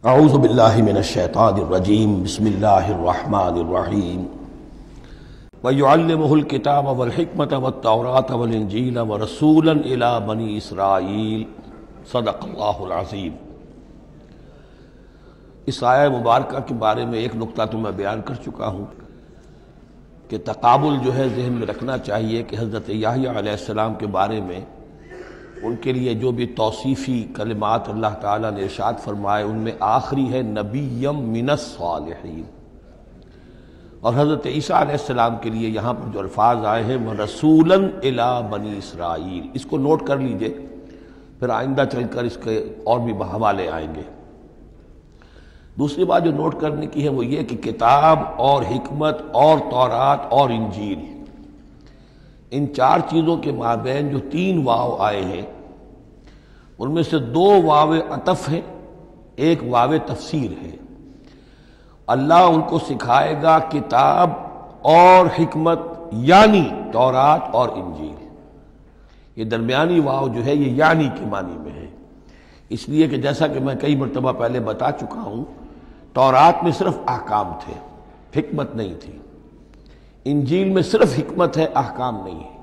اعوذ باللہ من الشیطان الرجیم بسم اللہ الرحمن الرحیم وَيُعَلِّمُهُ الْكِتَابَ وَالْحِكْمَةَ وَالتَّوْرَاةَ وَالْإِنْجِيلَ وَرَسُولًا إِلَى بَنِي إِسْرَائِيلَ صدق اللہ العظیم۔ اس آیہ مبارکہ کے بارے میں ایک نقطہ تو میں بیان کر چکا ہوں کہ تقابل جو ہے ذہن میں رکھنا چاہیے کہ حضرت یحییٰ علیہ السلام کے بارے میں ان کے لیے جو بھی توصیفی کلمات اللہ تعالیٰ نے ارشاد فرمائے ان میں آخری ہے نبیم من الصالحین، اور حضرت عیسیٰ علیہ السلام کے لیے یہاں پر جو الفاظ آئے ہیں وہ رسولاً الی بنی اسرائیل، اس کو نوٹ کر لیجئے، پھر آئندہ چل کر اس کے اور بھی حوالے آئیں گے۔ دوسری بات جو نوٹ کرنے کی ہے وہ یہ کہ کتاب اور حکمت اور تورات اور انجیل، ان چار چیزوں کے مابین جو تین واو آئے ہیں ان میں سے دو واو عطف ہیں، ایک واو تفسیر ہے۔ اللہ ان کو سکھائے گا کتاب اور حکمت، یعنی تورات اور انجیل۔ یہ درمیانی واو جو ہے یہ یعنی کے معنی میں ہے، اس لیے کہ جیسا کہ میں کئی مرتبہ پہلے بتا چکا ہوں، تورات میں صرف احکام تھے، حکمت نہیں تھی۔ انجیل میں صرف حکمت ہے، احکام نہیں ہے،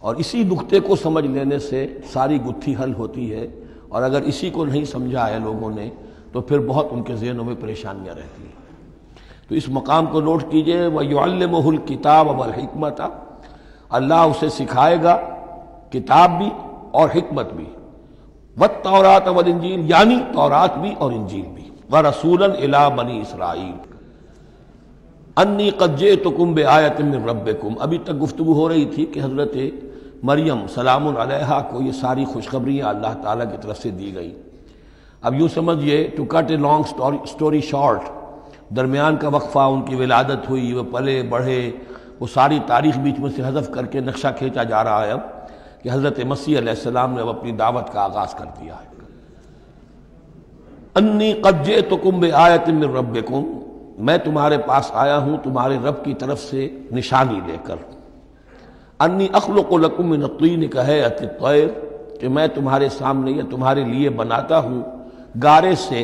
اور اسی نقطے کو سمجھ لینے سے ساری گتھی حل ہوتی ہے، اور اگر اسی کو نہیں سمجھا ہے لوگوں نے تو پھر بہت ان کے ذہنوں میں پریشانیاں رہتی ہیں۔ تو اس مقام کو نوٹ کیجئے، وَيُعَلِّمُهُ الْكِتَابَ وَالْحِكْمَةَ، اللہ اسے سکھائے گا کتاب بھی اور حکمت بھی، وَالتَّوْرَاةَ وَالْإِنْجِيلَ، یعنی تورات بھی اور انجیل بھی، وَرَسُولًا إِلَىٰ بَنِي إِسْرَائِيلَ انی قد جئتکم بآیۃ من ربکم۔ ابھی تک گفتگو ہو رہی تھی کہ حضرت مریم سلام علیہا کو یہ ساری خوشخبریاں اللہ تعالیٰ کی طرف سے دی گئی۔ اب یوں سمجھئے، to cut a long story short, درمیان کا وقفہ، ان کی ولادت ہوئی، وہ پلے بڑھے، وہ ساری تاریخ بیچ میں سے حذف کر کے نقشہ کھینچا جا رہا ہے اب کہ حضرت مسیح علیہ السلام نے اب اپنی دعوت کا آغاز کر دیا ہے۔ انی قد جئتکم بآیۃ من ربکم، میں تمہارے پاس آیا ہوں تمہارے رب کی طرف سے نشانی لے کر۔ انی اخلق لکم من الطین کہیئۃ الطیر، کہ میں تمہارے سامنے یا تمہارے لیے بناتا ہوں گارے سے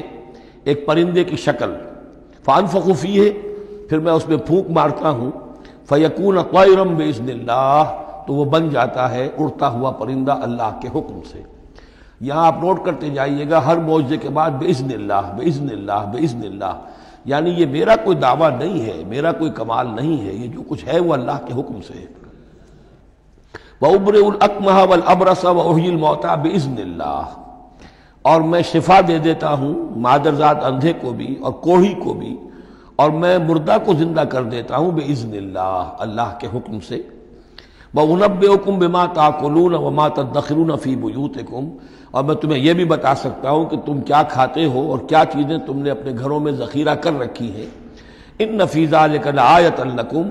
ایک پرندے کی شکل، فانفخ فیہ، پھر میں اس میں پھونک مارتا ہوں، فیکون طیرا باذن اللہ، تو وہ بن جاتا ہے اڑتا ہوا پرندہ اللہ کے حکم سے۔ یہاں آپ نوٹ کرتے جائیے گا، ہر معجزے کے بعد باذن اللہ باذن اللہ باذن اللہ، یعنی یہ میرا کوئی دعویٰ نہیں ہے، میرا کوئی کمال نہیں ہے، یہ جو کچھ ہے وہ اللہ کے حکم سے ہے۔ وَأُبْرِئُ الْأَكْمَحَ وَالْأَبْرَصَ وَأُحْيِي الْمَوْتَىٰ بِإِذْنِ اللَّهِ، اور میں شفا دے دیتا ہوں مادرزاد اندھے کو بھی اور کوڑھی کو بھی، اور میں مردہ کو زندہ کر دیتا ہوں بِإِذْنِ اللَّهِ، اللہ کے حکم سے۔ وَأُنَبِّئُكُم بِمَا تَأْكُلُونَ وَمَا تَدَّخِرُونَ فِي بُيُوتِكُمْ، اور میں تمہیں یہ بھی بتا سکتا ہوں کہ تم کیا کھاتے ہو اور کیا چیزیں تم نے اپنے گھروں میں ذخیرہ کر رکھی ہیں۔ ان فی ذلک لآیۃ لکم،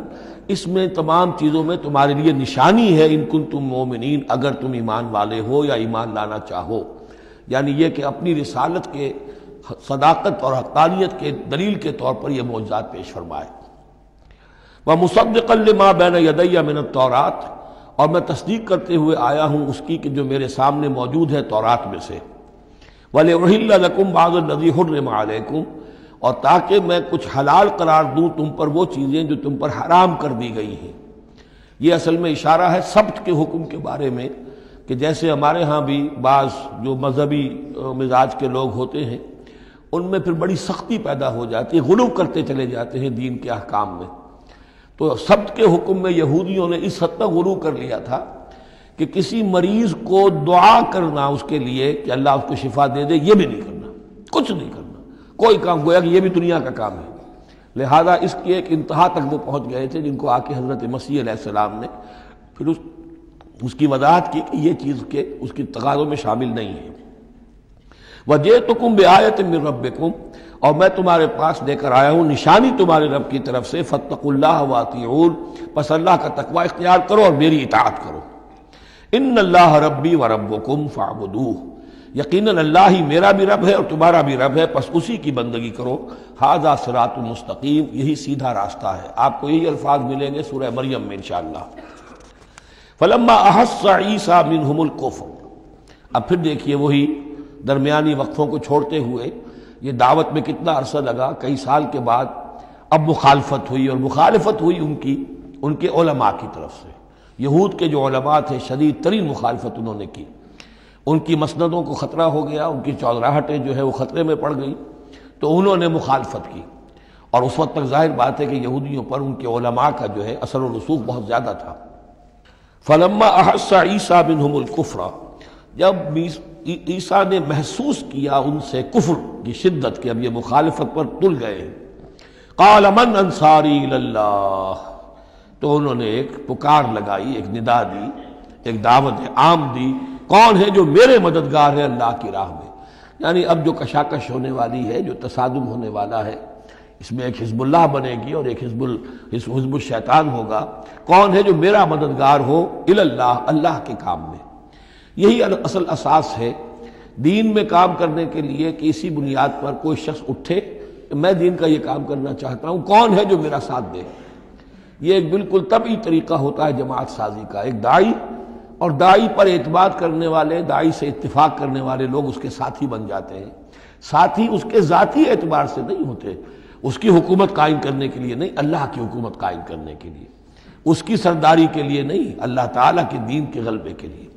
اس میں تمام چیزوں میں تمہارے لیے نشانی ہے، ان کنتم مومنین، اگر تم ایمان والے ہو یا ایمان لانا چاہو، یعنی یہ کہ اپنی رسالت کے صداقت اور حقانیت کے دلیل کے طور پر یہ معجزات پیش فرمائے۔ وَمُصَدِّقًا لِمَا بَيْنَ يَدَيَّ مِنَ التَّوْرَاةِ، اور میں تصدیق کرتے ہوئے آیا ہوں اس کی کہ جو میرے سامنے موجود ہے تورات میں سے۔ وَلِأُحِلَّ لَكُمْ بَعْضَ الَّذِي حُرِّمَ عَلَيْكُمْ، اور تاکہ میں کچھ حلال قرار دوں تم پر وہ چیزیں جو تم پر حرام کر دی گئی ہیں۔ یہ اصل میں اشارہ ہے سبت کے حکم کے بارے میں، کہ جیسے ہمارے ہاں بھی بعض جو مذہبی مزاج کے لوگ ہوتے ہیں ان میں پھر بڑی سختی پیدا ہو جاتی ہے، غلو کرتے چلے جاتے ہیں دین کے احکام میں۔ تو سبت کے حکم میں یہودیوں نے اس حد تک غلو کر لیا تھا کہ کسی مریض کو دعا کرنا اس کے لیے کہ اللہ اس کو شفا دے دے، یہ بھی نہیں کرنا، کچھ نہیں کرنا، کوئی کام، گویا کہ یہ بھی دنیا کا کام ہے۔ لہذا اس کی ایک انتہا تک وہ پہنچ گئے تھے جن کو آ کے حضرت مسیح علیہ السلام نے پھر اس کی وضاحت کی کہ یہ چیز کے اس کی تقاضوں میں شامل نہیں ہے۔ وَجِئْتُكُم بِآیَةٍ مِّن رَبِّكُمْ، اور میں تمہارے پاس لے کر آیا ہوں نشانی تمہارے رب کی طرف سے، فَاتَّقُوا اللَّهَ وَأَطِیعُونِ، پس اللہ کا تقوی اختیار کرو اور میری اطاعت کرو۔ ان اللہ ربی و ربکم فاعبدوہ، یقیناً اللہ ہی میرا بھی رب ہے اور تمہارا بھی رب ہے، پس اسی کی بندگی کرو۔ ھذا صراط مستقیم، یہی سیدھا راستہ ہے۔ آپ کو یہی الفاظ ملیں گے سورہ مریم میں انشاءاللہ۔ فلما احس عیسیٰ منہم الکفر، اب پھر دیکھیے وہی درمیانی وقفوں کو چھوڑتے ہوئے یہ دعوت میں کتنا عرصہ لگا، کئی سال کے بعد اب مخالفت ہوئی، اور مخالفت ہوئی ان کے علماء کی طرف سے۔ یہود کے جو علماء تھے شدید ترین مخالفت انہوں نے کی، ان کی مسندوں کو خطرہ ہو گیا، ان کی چودراہٹیں جو ہے وہ خطرے میں پڑ گئی، تو انہوں نے مخالفت کی، اور اس وقت تک ظاہر بات ہے کہ یہودیوں پر ان کے علماء کا جو ہے اثر و رسوخ بہت زیادہ تھا۔ فلما احس عیسیٰ منہم الکفر، جب عیسیٰ نے محسوس کیا ان سے کفر کی شدت کہ اب یہ مخالفت پر تل گئے ہیں، قال من انصاری الی اللہ، تو انہوں نے ایک پکار لگائی، ایک ندا دی، ایک دعوت عام دی، کون ہے جو میرے مددگار ہے اللہ کی راہ میں؟ یعنی اب جو کشاکش ہونے والی ہے، جو تصادم ہونے والا ہے، اس میں ایک حزب اللہ بنے گی اور ایک حزب الشیطان ہوگا، کون ہے جو میرا مددگار ہو الی اللہ، اللہ کے کام میں۔ یہی اصل اساس ہے دین میں کام کرنے کے لیے کہ اسی بنیاد پر کوئی شخص اٹھے کہ میں دین کا یہ کام کرنا چاہتا ہوں، کون ہے جو میرا ساتھ دے۔ یہ ایک بالکل طبعی طریقہ ہوتا ہے جماعت سازی کا، ایک داعی اور داعی پر اعتماد کرنے والے، داعی سے اتفاق کرنے والے لوگ اس کے ساتھی بن جاتے ہیں۔ ساتھی اس کے ذاتی اعتبار سے نہیں ہوتے، اس کی حکومت قائم کرنے کے لیے نہیں، اللہ کی حکومت قائم کرنے کے لیے، اس کی سرداری کے لیے نہیں، اللہ تعالیٰ کے دین کے غلبے کے لیے۔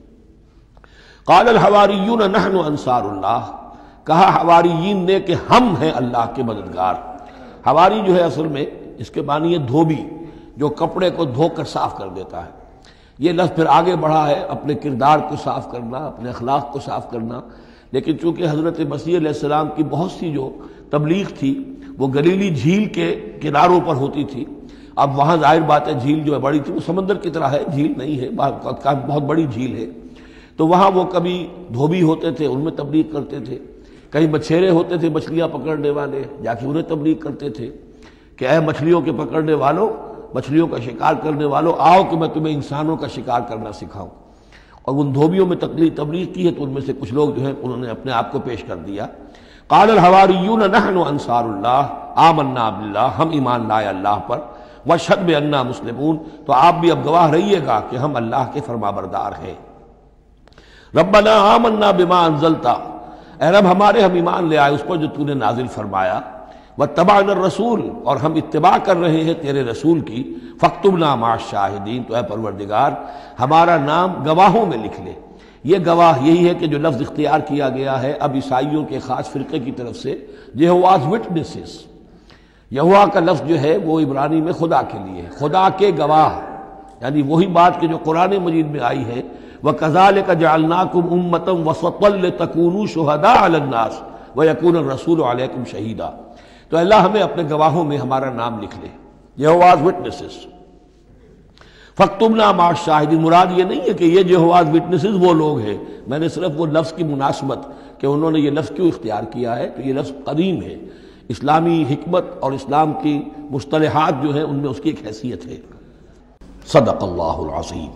قال الحواریون نحن انصار اللہ، کہا حواریین نے کہ ہم ہیں اللہ کے مددگار۔ حواری جو ہے اصل میں اس کے معنی ہے دھوبی، جو کپڑے کو دھو کر صاف کر دیتا ہے۔ یہ لفظ پھر آگے بڑھا ہے اپنے کردار کو صاف کرنا، اپنے اخلاق کو صاف کرنا، لیکن چونکہ حضرت مسیح علیہ السلام کی بہت سی جو تبلیغ تھی وہ گلیلی جھیل کے کناروں پر ہوتی تھی، اب وہاں ظاہر بات ہے جھیل جو ہے بڑی تھی، وہ سمندر کی طرح ہے، جھیل نہیں ہے، بہت بڑی جھیل ہے، تو وہاں وہ کبھی دھوبی ہوتے تھے، ان میں تبلیغ کرتے تھے، کہیں مچھیرے ہوتے تھے مچھلیاں پکڑنے والے، جا کے انہیں تبلیغ کرتے تھے کہ اے مچھلیوں کے پکڑنے والوں، مچھلیوں کا شکار کرنے والوں، آؤ کہ میں تمہیں انسانوں کا شکار کرنا سکھاؤں۔ اور ان دھوبیوں میں تبلیغ کی ہے، تو ان میں سے کچھ لوگ جو ہیں انہوں نے اپنے آپ کو پیش کر دیا۔ قال الحواریون نحن انصار اللہ آمنا باللہ، ہم ایمان لائے اللہ پر، واشہد بأننا مسلمون، تو آپ بھی اب گواہ رہیے گا کہ ہم اللہ کے فرمانبردار ہیں۔ ربنا آمنا بما انزلت، اے رب ہمارے ہم ایمان لے آئے اس پر جو تو نے نازل فرمایا، واتبعنا الرسول، اور ہم اتباع کر رہے ہیں تیرے رسول کی، فاکتبنا مع الشاہدین، تو اے پروردگار ہمارا نام گواہوں میں لکھ لے۔ یہ گواہ یہی ہے کہ جو لفظ اختیار کیا گیا ہے اب عیسائیوں کے خاص فرقے کی طرف سے، یہواز وٹنسز، یہوا کا لفظ جو ہے وہ عبرانی میں خدا کے لیے، خدا کے گواہ، یعنی وہی بات کہ جو قرآن مجید میں آئی ہے، وَكَذَلِكَ جَعَلْنَاكُمْ أُمَّةً وَسَطًا لِتَكُونُوا شُهَدَاءَ عَلَى النَّاسِ وَيَكُونَ الرَّسُولُ عَلَيْكُمْ شَهِيدًا، تو اللہ ہمیں اپنے گواہوں میں ہمارا نام لکھ لے، یہواز وٹنسز۔ فَاكْتُبْنَا مَعَ الشَّاهِدِينَ، مراد یہ نہیں ہے کہ یہ یہواز وٹنسز وہ لوگ ہیں، میں نے صرف وہ لفظ کی مناسبت کہ انہوں نے یہ لفظ کیوں اختیار کیا ہے، تو یہ لفظ قدیم ہے، اسلامی حکمت اور اسلام کی مصطلحات جو ہیں ان میں اس کی ایک حیثیت ہے۔ صدق اللہ العظیم۔